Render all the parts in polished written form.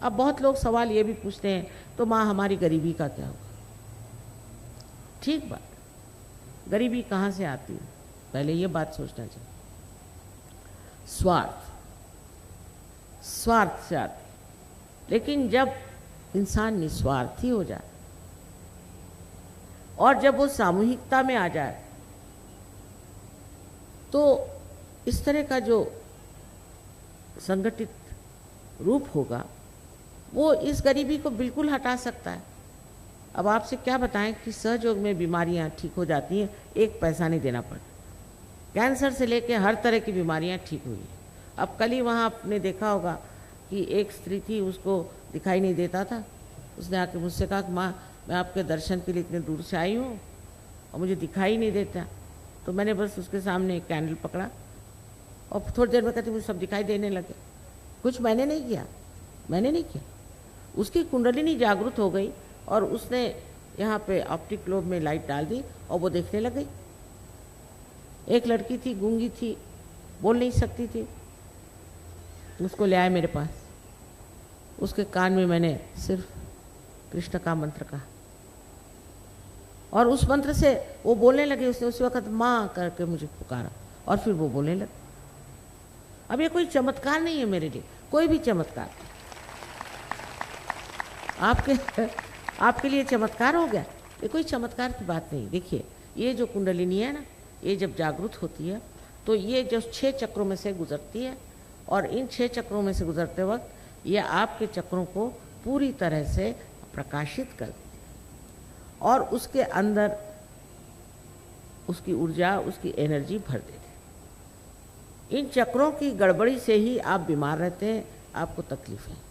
अब बहुत लोग सवाल ये भी पूछते हैं, तो माँ हमारी गरीबी का क्या होगा? ठीक बात, गरीबी कहाँ से आती है? पहले ये बात सोचना चाहिए। स्वार्थ, स्वार्थ से आती है। लेकिन जब इंसान निस्वार्थी हो जाए और जब वो सामूहिकता में आ जाए, तो इस तरह का जो संगठित रूप होगा वो इस गरीबी को बिल्कुल हटा सकता है। अब आपसे क्या बताएं कि सहयोग में बीमारियां ठीक हो जाती हैं, एक पैसा नहीं देना पड़ता। कैंसर से लेके हर तरह की बीमारियां ठीक हुई। अब कल ही वहाँ आपने देखा होगा कि एक स्त्री थी, उसको दिखाई नहीं देता था। उसने आके मुझसे कहा कि माँ, मैं आपके दर्शन के लिए इतने दूर से आई हूँ और मुझे दिखाई नहीं देता। तो मैंने बस उसके सामने एक कैंडल पकड़ा और थोड़ी देर में कहती मुझे सब दिखाई देने लगे। कुछ मैंने नहीं किया। उसकी कुंडलिनी जागृत हो गई और उसने यहाँ पे ऑप्टिक ग्लोब में लाइट डाल दी और वो देखने लग गई। एक लड़की थी, गूंगी थी, बोल नहीं सकती थी, उसको ले आए मेरे पास। उसके कान में मैंने सिर्फ कृष्ण का मंत्र कहा और उस मंत्र से वो बोलने लगी। उसने उस वक्त माँ करके मुझे पुकारा और फिर वो बोलने लगी। अब ये कोई चमत्कार नहीं है मेरे लिए, कोई भी चमत्कार आपके लिए चमत्कार हो गया, ये कोई चमत्कार की बात नहीं। देखिए, ये जो कुंडलिनी है ना, ये जब जागृत होती है तो ये जो 6 चक्रों में से गुजरती है और इन 6 चक्रों में से गुजरते वक्त ये आपके चक्रों को पूरी तरह से प्रकाशित करती है और उसके अंदर उसकी ऊर्जा, उसकी एनर्जी भर देती है। इन चक्रों की गड़बड़ी से ही आप बीमार रहते हैं, आपको तकलीफ है।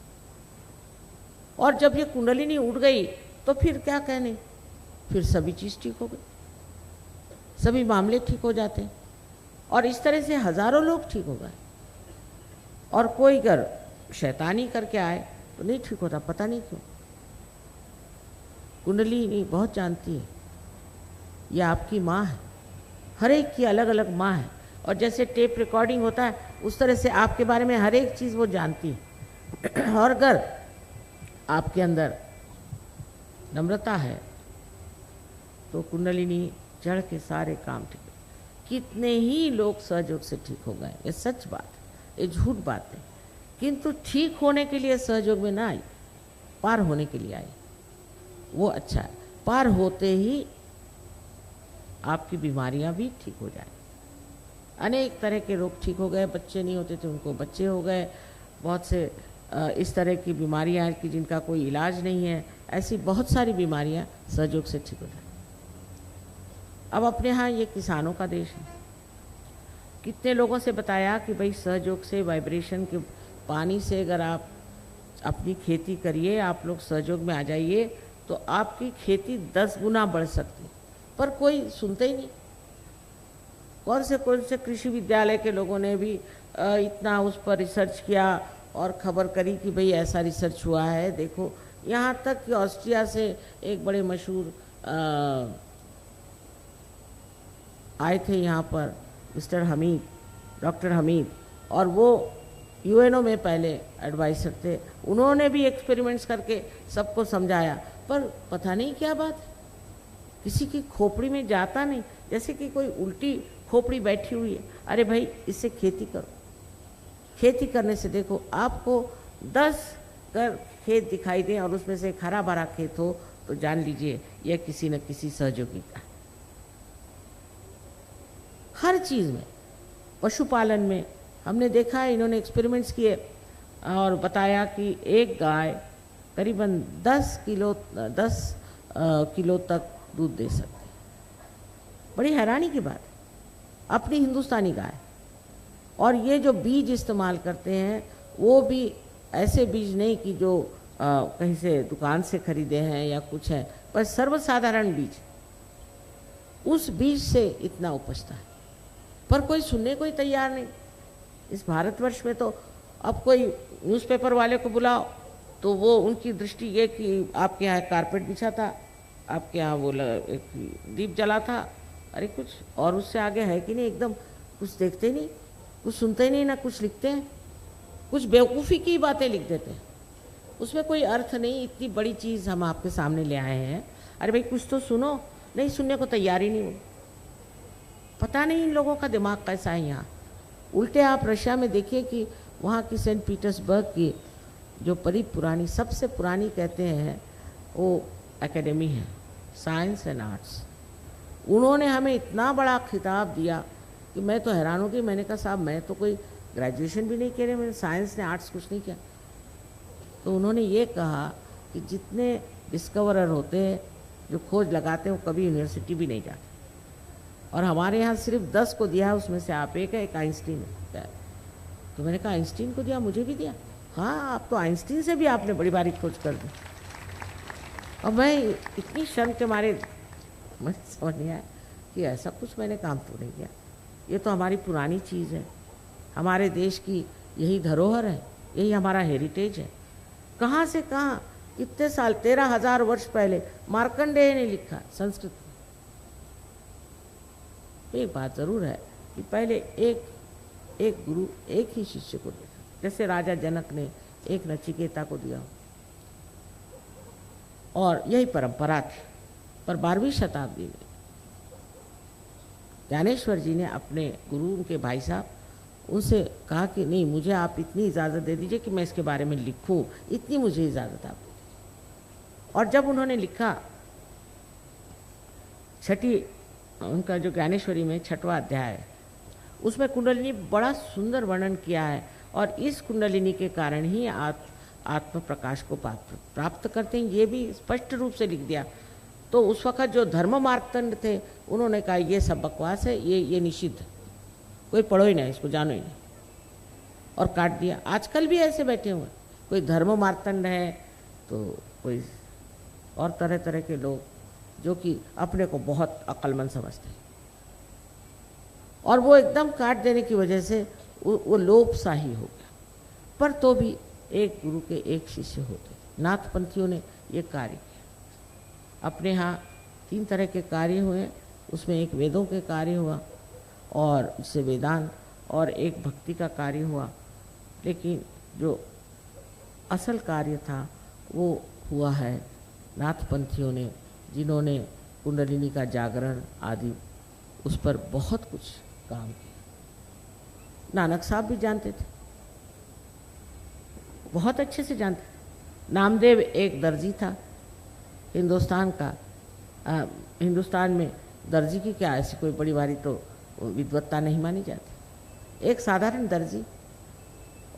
और जब ये कुंडलिनी उड़ गई तो फिर क्या कहने, फिर सभी चीज़ ठीक हो गई, सभी मामले ठीक हो जाते हैं। और इस तरह से हजारों लोग ठीक हो गए। और कोई अगर शैतानी करके आए तो नहीं ठीक होता, पता नहीं क्यों। कुंडलिनी बहुत जानती है, ये आपकी माँ है, हर एक की अलग अलग माँ है। और जैसे टेप रिकॉर्डिंग होता है उस तरह से आपके बारे में हर एक चीज़ वो जानती है। और अगर आपके अंदर नम्रता है तो कुंडलिनी चढ़ के सारे काम ठीक। कितने ही लोग सहयोग से ठीक हो गए, ये सच बात है, ये झूठ बात है। किंतु ठीक होने के लिए सहयोग में ना आई, पार होने के लिए आई, वो अच्छा है। पार होते ही आपकी बीमारियां भी ठीक हो जाए। अनेक तरह के रोग ठीक हो गए, बच्चे नहीं होते थे उनको बच्चे हो गए, बहुत से इस तरह की बीमारियां कि जिनका कोई इलाज नहीं है, ऐसी बहुत सारी बीमारियां सहयोग से ठीक हो जाए। अब अपने यहाँ ये किसानों का देश है। कितने लोगों से बताया कि भाई सहयोग से, वाइब्रेशन के पानी से अगर आप अपनी खेती करिए, आप लोग सहयोग में आ जाइए तो आपकी खेती 10 गुना बढ़ सकती। पर कोई सुनते ही नहीं। कौन से कृषि विद्यालय के लोगों ने भी इतना उस पर रिसर्च किया और खबर करी कि भाई ऐसा रिसर्च हुआ है। देखो, यहाँ तक कि ऑस्ट्रिया से एक बड़े मशहूर आए थे यहाँ पर, मिस्टर हमीद, डॉक्टर हमीद, और वो यूएनओ में पहले एडवाइसर थे। उन्होंने भी एक्सपेरिमेंट्स करके सबको समझाया, पर पता नहीं क्या बात है, किसी की खोपड़ी में जाता नहीं। जैसे कि कोई उल्टी खोपड़ी बैठी हुई है। अरे भाई, इससे खेती करो। खेती करने से देखो, आपको 10 खेत दिखाई दें और उसमें से एक हरा भरा खेत हो तो जान लीजिए यह किसी न किसी सहयोगी का। हर चीज़ में, पशुपालन में हमने देखा है, इन्होंने एक्सपेरिमेंट्स किए और बताया कि एक गाय करीबन 10 किलो तक दूध दे सकती है। बड़ी हैरानी की बात है, अपनी हिंदुस्तानी गाय। और ये जो बीज इस्तेमाल करते हैं वो भी ऐसे बीज नहीं कि जो कहीं से दुकान से खरीदे हैं या कुछ है, पर सर्वसाधारण बीज। उस बीज से इतना उपजता है, पर कोई सुनने को ही तैयार नहीं। इस भारतवर्ष में तो अब कोई न्यूज़पेपर वाले को बुलाओ तो वो उनकी दृष्टि ये कि आपके यहाँ कारपेट बिछा था, आपके यहाँ वो एक दीप जला था, अरे कुछ और उससे आगे है कि नहीं। एकदम कुछ देखते नहीं, कुछ सुनते नहीं, ना कुछ लिखते हैं, कुछ बेवकूफ़ी की बातें लिख देते हैं। उसमें कोई अर्थ नहीं, इतनी बड़ी चीज़ हम आपके सामने ले आए हैं, अरे भाई कुछ तो सुनो। नहीं, सुनने को तैयार ही नहीं हो। पता नहीं इन लोगों का दिमाग कैसा है यहाँ। उल्टे आप रशिया में देखिए कि वहाँ की सेंट पीटर्सबर्ग की जो बड़ी पुरानी, सबसे पुरानी कहते हैं वो एकेडमी है, साइंस एंड आर्ट्स। उन्होंने हमें इतना बड़ा खिताब दिया कि मैं तो हैरान हो गई। मैंने कहा साहब मैं तो कोई ग्रेजुएशन भी नहीं किया रहे, मैंने साइंस ने आर्ट्स कुछ नहीं किया। तो उन्होंने ये कहा कि जितने डिस्कवरर होते हैं जो खोज लगाते हैं वो कभी यूनिवर्सिटी भी नहीं जाते, और हमारे यहाँ सिर्फ 10 को दिया है, उसमें से आप एक है, एक आइंस्टीन है। तो मैंने कहा आइंस्टीन को दिया, मुझे भी दिया? हाँ, आप तो आइंस्टीन से भी आपने बड़ी बारी खोज कर दी। और मैं इतनी शर्म के मारे मुझे समझ नहीं आया कि ऐसा कुछ मैंने काम तो नहीं किया। ये तो हमारी पुरानी चीज़ है, हमारे देश की यही धरोहर है, यही हमारा हेरिटेज है। कहाँ से कहाँ, कितने साल, 13,000 वर्ष पहले मार्कंडेय ने लिखा संस्कृत में। तो एक बात ज़रूर है कि पहले एक गुरु एक ही शिष्य को दिया, जैसे राजा जनक ने एक नचिकेता को दिया, और यही परंपरा थी। पर 12वीं शताब्दी में ज्ञानेश्वर जी ने अपने गुरु, उनके भाई साहब, उनसे कहा कि नहीं, मुझे आप इतनी इजाज़त दे दीजिए कि मैं इसके बारे में लिखूं, इतनी मुझे इजाज़त आप। और जब उन्होंने लिखा, छठी उनका जो ज्ञानेश्वरी में 6वां अध्याय है, उसमें कुंडलिनी बड़ा सुंदर वर्णन किया है, और इस कुंडलिनी के कारण ही आत्म प्रकाश को प्राप्त करते हैं, ये भी स्पष्ट रूप से लिख दिया। तो उस वक़्त जो धर्म मार्तंड थे, उन्होंने कहा ये सब बकवास है, ये निषिद्ध है, कोई पढ़ो ही नहीं, इसको जानो ही नहीं, और काट दिया। आजकल भी ऐसे बैठे हुए, कोई धर्म मार्तंड है तो कोई और तरह तरह के लोग जो कि अपने को बहुत अक्लमंद समझते हैं, और वो एकदम काट देने की वजह से वो लोप सा ही हो गया। पर तो भी एक गुरु के एक शिष्य होते। नाथपंथियों ने ये कार्य किया। अपने यहाँ 3 तरह के कार्य हुए, उसमें एक वेदों के कार्य हुआ, और उससे वेदांत, और एक भक्ति का कार्य हुआ। लेकिन जो असल कार्य था वो हुआ है नाथपंथियों ने, जिन्होंने कुंडलिनी का जागरण आदि उस पर बहुत कुछ काम किया। नानक साहब भी जानते थे, बहुत अच्छे से जानते थे। नामदेव एक दर्जी था हिंदुस्तान का। हिंदुस्तान में दर्जी की क्या ऐसी कोई बड़ी भारी तो विद्वत्ता नहीं मानी जाती, एक साधारण दर्जी,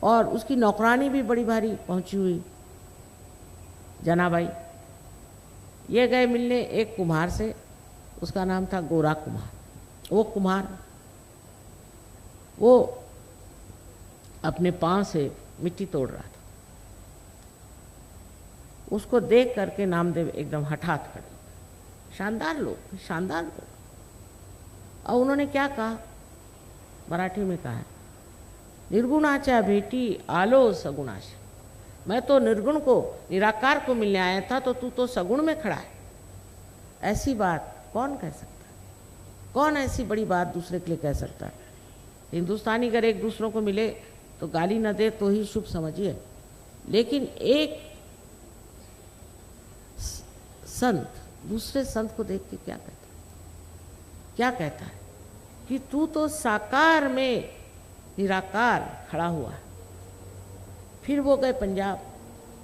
और उसकी नौकरानी भी बड़ी भारी पहुंची हुई जनाबाई। ये गए मिलने एक कुम्हार से, उसका नाम था गोरा कुम्हार। वो कुम्हार वो अपने पांव से मिट्टी तोड़ रहा था। उसको देख करके नामदेव एकदम हठात खड़े। शानदार लोग, शानदार लोग। और उन्होंने क्या कहा, मराठी में कहा, निर्गुणाचा भेटी आलो सगुणाश। मैं तो निर्गुण को, निराकार को मिलने आया था, तो तू तो सगुण में खड़ा है। ऐसी बात कौन कह सकता है? कौन ऐसी बड़ी बात दूसरे के लिए कह सकता है? हिंदुस्तानी अगर एक दूसरों को मिले तो गाली न दे तो ही शुभ समझिए, लेकिन एक संत दूसरे संत को देख के क्या कहता है? क्या कहता है कि तू तो साकार में निराकार खड़ा हुआ है। फिर वो गए पंजाब।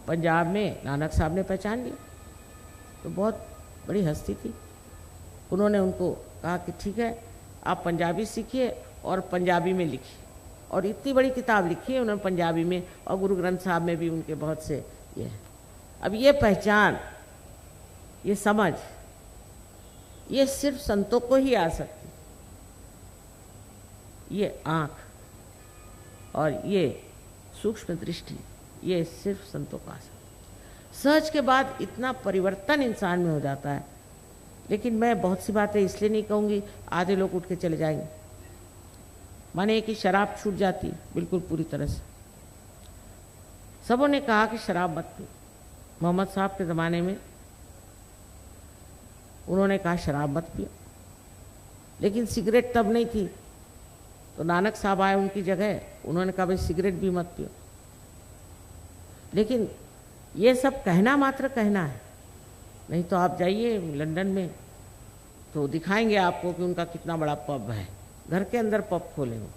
पंजाब में नानक साहब ने पहचान लिया, तो बहुत बड़ी हस्ती थी। उन्होंने उनको कहा कि ठीक है, आप पंजाबी सीखिए और पंजाबी में लिखिए, और इतनी बड़ी किताब लिखी है उन्होंने पंजाबी में, और गुरु ग्रंथ साहब में भी उनके बहुत से ये है। अब ये पहचान, ये समझ, ये सिर्फ संतों को ही आ सकती। ये आँख और ये सूक्ष्म दृष्टि, ये सिर्फ संतों को आ सकती। सहज के बाद इतना परिवर्तन इंसान में हो जाता है। लेकिन मैं बहुत सी बातें इसलिए नहीं कहूँगी, आधे लोग उठ के चले जाएंगे। माने कि शराब छूट जाती बिल्कुल पूरी तरह से। सबों ने कहा कि शराब मत पी। मोहम्मद साहब के ज़माने में उन्होंने कहा शराब मत पियो, लेकिन सिगरेट तब नहीं थी। तो नानक साहब आए उनकी जगह, उन्होंने कहा भाई सिगरेट भी मत पियो। लेकिन ये सब कहना मात्र कहना है, नहीं तो आप जाइए लंदन में तो दिखाएंगे आपको कि उनका कितना बड़ा पब है, घर के अंदर पब खोले हो।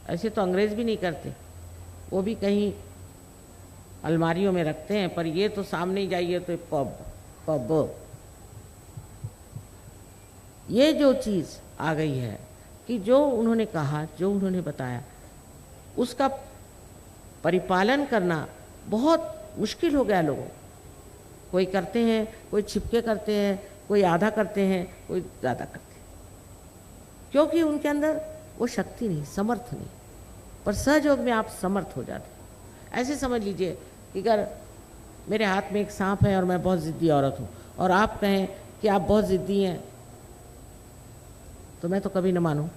ऐसे तो अंग्रेज़ भी नहीं करते, वो भी कहीं अलमारियों में रखते हैं, पर ये तो सामने ही जाइए तो पब पब। ये जो चीज़ आ गई है कि जो उन्होंने कहा, जो उन्होंने बताया, उसका परिपालन करना बहुत मुश्किल हो गया लोगों। कोई करते हैं, कोई छिपके करते हैं, कोई आधा करते हैं, कोई ज़्यादा करते हैं, क्योंकि उनके अंदर वो शक्ति नहीं, समर्थ नहीं। पर सहयोग में आप समर्थ हो जाते। ऐसे समझ लीजिए कि अगर मेरे हाथ में एक सांप है और मैं बहुत ज़िद्दी औरत हूँ और आप कहें कि आप बहुत ज़िद्दी हैं, तो मैं तो कभी न मानूं।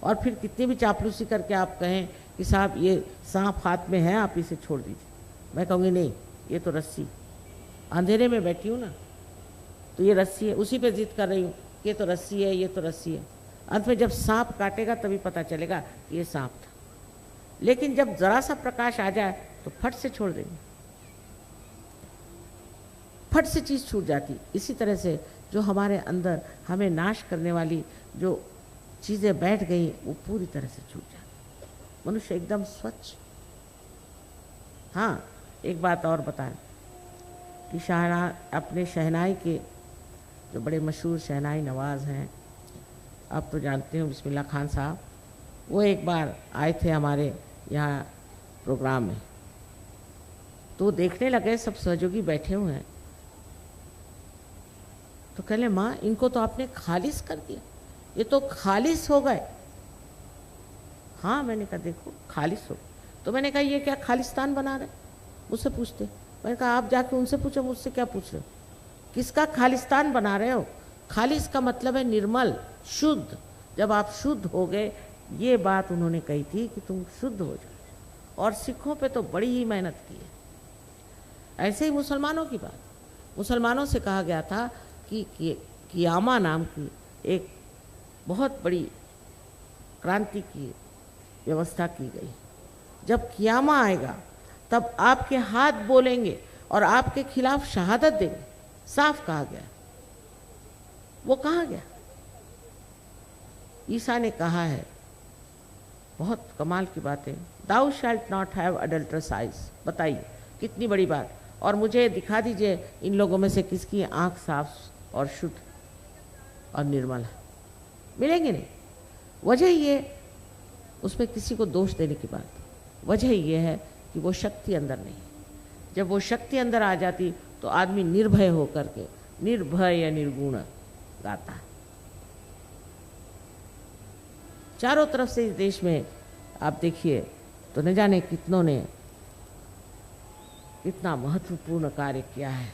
और फिर कितनी भी चापलूसी करके आप कहें कि साहब ये सांप हाथ में है, आप इसे छोड़ दीजिए, मैं कहूँगी नहीं, ये तो रस्सी, अंधेरे में बैठी हूँ ना, तो ये रस्सी है, उसी पे जिद कर रही हूँ कि ये तो रस्सी है, ये तो रस्सी है। अंत में जब सांप काटेगा तभी पता चलेगा कि ये सांप था। लेकिन जब ज़रा सा प्रकाश आ जाए तो फट से छोड़ देंगे, फट से चीज़ छूट जाती। इसी तरह से जो हमारे अंदर हमें नाश करने वाली जो चीज़ें बैठ गई, वो पूरी तरह से छूट जाती। मनुष्य एकदम स्वच्छ। हाँ, एक बात और बताएं कि अपने शहनाई के जो बड़े मशहूर शहनाई नवाज़ हैं, आप तो जानते हो, बिस्मिल्लाह खान साहब, वो एक बार आए थे हमारे यहाँ प्रोग्राम में, तो देखने लगे, सब सहयोगी बैठे हुए हैं, तो कहले माँ इनको तो आपने खालिस कर दिया, ये तो खालिस हो गए। हाँ, मैंने कहा देखो खालिस हो। तो मैंने कहा ये क्या खालिस्तान बना रहे, मुझसे पूछते। मैंने कहा आप जाके उनसे पूछो, मुझसे क्या पूछ रहे हो, किसका खालिस्तान बना रहे हो। खालिस का मतलब है निर्मल, शुद्ध। जब आप शुद्ध हो गए, ये बात उन्होंने कही थी कि तुम शुद्ध हो जाओ। और सिखों पे तो बड़ी ही मेहनत की है। ऐसे ही मुसलमानों की बात, मुसलमानों से कहा गया था कि कियामा नाम की एक बहुत बड़ी क्रांति की व्यवस्था की गई। जब कियामा आएगा तब आपके हाथ बोलेंगे और आपके खिलाफ शहादत देंगे, साफ कहा गया। वो कहाँ गया? ईसा ने कहा है, बहुत कमाल की बात है, दाउ शैल्ट नॉट हैव अडल्टरस आइज। बताइए कितनी बड़ी बात। और मुझे दिखा दीजिए इन लोगों में से किसकी आंख साफ और शुद्ध और निर्मल है, मिलेंगे नहीं। वजह ये, उसमें किसी को दोष देने की बात, वजह ये है कि वो शक्ति अंदर नहीं। जब वो शक्ति अंदर आ जाती तो आदमी निर्भय होकर के, निर्भय या निर्गुण गाता है। चारों तरफ से इस देश में आप देखिए तो न जाने कितनों ने कितना महत्वपूर्ण कार्य किया है।